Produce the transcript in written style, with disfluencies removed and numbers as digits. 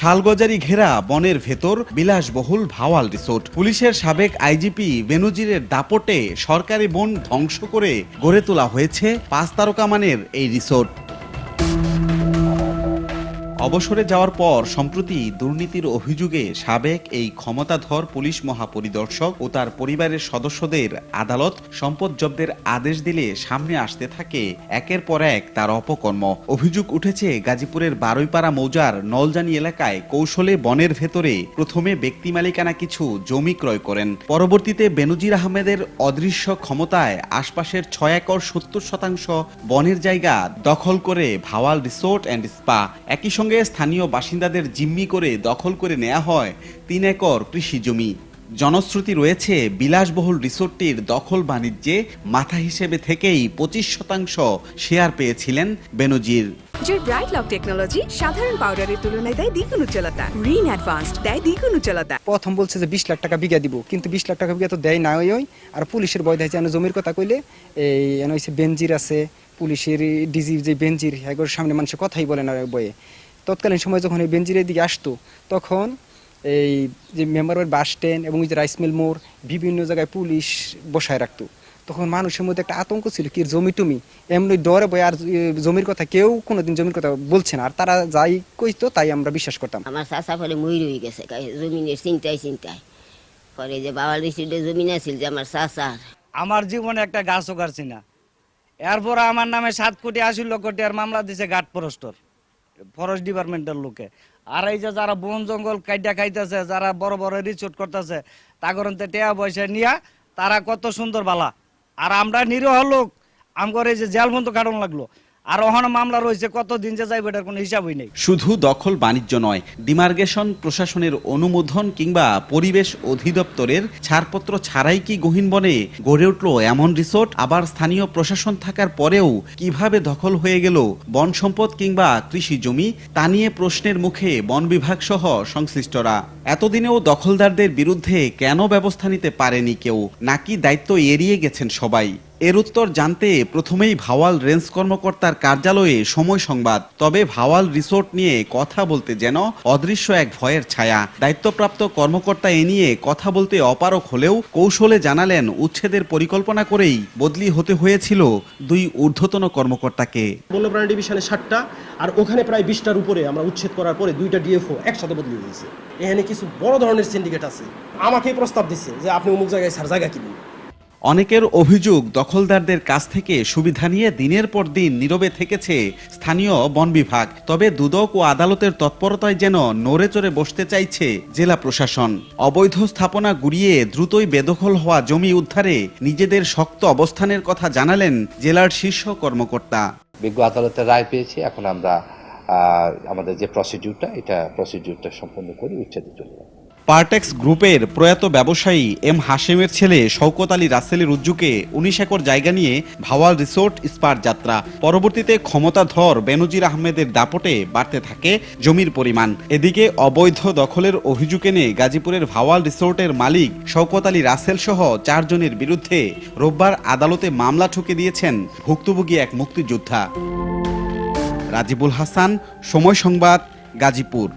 শালগজারি ঘেরা বনের ভেতর বিলাসবহুল ভাওয়াল রিসোর্ট। পুলিশের সাবেক আইজিপি বেনজিরের দাপটে সরকারি বন ধ্বংস করে গড়ে তোলা হয়েছে 5 তারকা মানের এই রিসোর্ট। অবসরে যাওয়ার পর সম্প্রতি দুর্নীতির অভিযোগে সাবেক এই ক্ষমতাধর পুলিশ মহাপরিদর্শক ও তার পরিবারের সদস্যদের আদালত সম্পদ জব্দের আদেশ দিলে সামনে আসতে থাকে একের পর এক তার অপকর্ম। অভিযোগ উঠেছে গাজীপুরের বারুইপাড়া মৌজার নলজানি এলাকায় কৌশলে বনের ভেতরে প্রথমে ব্যক্তি মালিকানা কিছু জমি ক্রয় করেন। পরবর্তীতে বেনজির আহমেদের অদৃশ্য ক্ষমতায় আশপাশের 6 একর 70% বনের জায়গা দখল করে ভাওয়াল রিসোর্ট অ্যান্ড স্পা, একই সঙ্গে স্থানীয় বাসিন্দাদের জিম্মি করে দখল করে নেওয়া হয় 3 একর কৃষি জমি। জনশ্রুতি রয়েছে বিলাসবহুল রিসোর্টটির দখল বাণিজ্যে মাথা হিসেবে থেকেই 25% শেয়ার পেয়েছিলেন বেনজির। ব্রাইট লক টেকনোলজি সাধারণ পাউডারের তুলনায় দেয় দ্বিগুণ উজ্জ্বলতা। রিন অ্যাডভান্সড দেয় দ্বিগুণ উজ্জ্বলতা। প্রথম বলছে যে 20 লাখ টাকা বিঘা দিব, কিন্তু 20 লাখ টাকা বিঘা তো দেয় না। ওই আর পুলিশের ভয় দেয় জমির কথা কইলে এই হচ্ছে বেনজির আছে, পুলিশের ডিজি যে বেনজির এগোর সামনে মানুষের কথাই বলে না বয়ে। তৎকালীন সময় যখন এই বেনজিরের দিকে আসতো তখন এই যে মেম্বার বাস স্ট্যান্ড এবং যে রাইস মিল মোড় বিভিন্ন জায়গায় পুলিশ বসায় রাখতো। তখন মানুষের মধ্যে একটা আতঙ্ক ছিল কি জমি টুমি এমনি ডরে বই, আর জমির কথা কেউ কোনোদিন জমির কথা বলছে না। আর তারা যাই কইতো তাই আমরা বিশ্বাস করতাম। আমার চাচা ফলে মই রয়ে গেছে জমিনের চিন্তায় পরে যে বাবা রিসিডে জমিন আছিল যে আমার চাচার। আমার জীবনে একটা গাছও কাটছি না। এরপর আমার নামে 7 কোটি 80 লক্ষ টাকার মামলা দিছে ঘাট ফরেস্ট ডিপার্টমেন্টের লোকে। আর এই যে যারা বন জঙ্গল কাইটা খাইতেছে, যারা বড় বড় রিসোর্ট করতেছে, তাগরতে টেয়া পয়সা নিয়া তারা কত সুন্দর বালা। আর আমরা নিরীহ লোক, আমার এই যে জেল বন্ধ কাটন লাগলো। আর ওখানে মামলা রয়েছে, কতদিন যে যাইবে এটার কোনো হিসাবই নেই। শুধু দখল বাণিজ্য নয়, ডিমার্গেশন প্রশাসনের অনুমোদন কিংবা পরিবেশ অধিদপ্তরের ছাড়পত্র ছাড়াই কি গহীন বনে গড়ে উঠল এমন রিসোর্ট? আবার স্থানীয় প্রশাসন থাকার পরেও কিভাবে দখল হয়ে গেল বন সম্পদ কিংবা কৃষি জমি, তা নিয়ে প্রশ্নের মুখে বন বিভাগ সহ সংশ্লিষ্টরা। এতদিনেও দখলদারদের বিরুদ্ধে কেন ব্যবস্থা নিতে পারেনি কেউ, নাকি দায়িত্ব এড়িয়ে গেছেন সবাই? এর উত্তর জানতে প্রথমেই ভাওয়াল রেঞ্জ কর্মকর্তার কার্যালয়ে সময় সংবাদ। তবে ভাওয়াল রিসোর্ট নিয়ে কথা বলতে যেন অদৃশ্য এক ভয়ের ছায়া। দায়িত্বপ্রাপ্ত কর্মকর্তা এ নিয়ে কথা বলতে অপারগ হলেও কৌশলে জানালেন উচ্ছেদের পরিকল্পনা করেই বদলি হতে হয়েছিল 2 ঊর্ধ্বতন কর্মকর্তাকে। বন্যপ্রাণী ডিভিশনে 7টা আর ওখানে প্রায় 20টার উপরে আমরা উচ্ছেদ করার পরে 2টা ডিএফও একসাথে বদলি হয়েছে। এখানে কিছু বড় ধরনের সিন্ডিকেট আছে। আমাকেই প্রস্তাব দিচ্ছে যে আপনি অমুক জায়গায় স্যার জায়গা কিনুন। অনেকের অভিযোগ দখলদারদের কাছ থেকে সুবিধা নিয়ে দিনের পর দিন নীরবে থেকেছে স্থানীয় বন বিভাগ। তবে দুদক ও আদালতের তৎপরতায় যেন নড়ে চড়ে বসতে চাইছে জেলা প্রশাসন। অবৈধ স্থাপনা গুড়িয়ে দ্রুতই বেদখল হওয়া জমি উদ্ধারে নিজেদের শক্ত অবস্থানের কথা জানালেন জেলার শীর্ষ কর্মকর্তা। বিজ্ঞ আদালতের রায় পেয়েছি, এখন আমরা আমাদের যে প্রসিডিউরটা সম্পন্ন করি উচ্ছেদের জন্য। পার্টেক্স গ্রুপের প্রয়াত ব্যবসায়ী এম হাশেমের ছেলে শওকত আলী রাসেলের উদ্যোগে 19 একর জায়গা নিয়ে ভাওয়াল রিসোর্ট স্পার যাত্রা। পরবর্তীতে ক্ষমতাধর বেনজির আহমেদের দাপটে বাড়তে থাকে জমির পরিমাণ। এদিকে অবৈধ দখলের অভিযোগ এনে গাজীপুরের ভাওয়াল রিসোর্টের মালিক শওকত আলী রাসেল সহ 4 জনের বিরুদ্ধে রোববার আদালতে মামলা ঠুকে দিয়েছেন ভুক্তভোগী এক মুক্তিযোদ্ধা। রাজিবুল হাসান, সময় সংবাদ, গাজীপুর।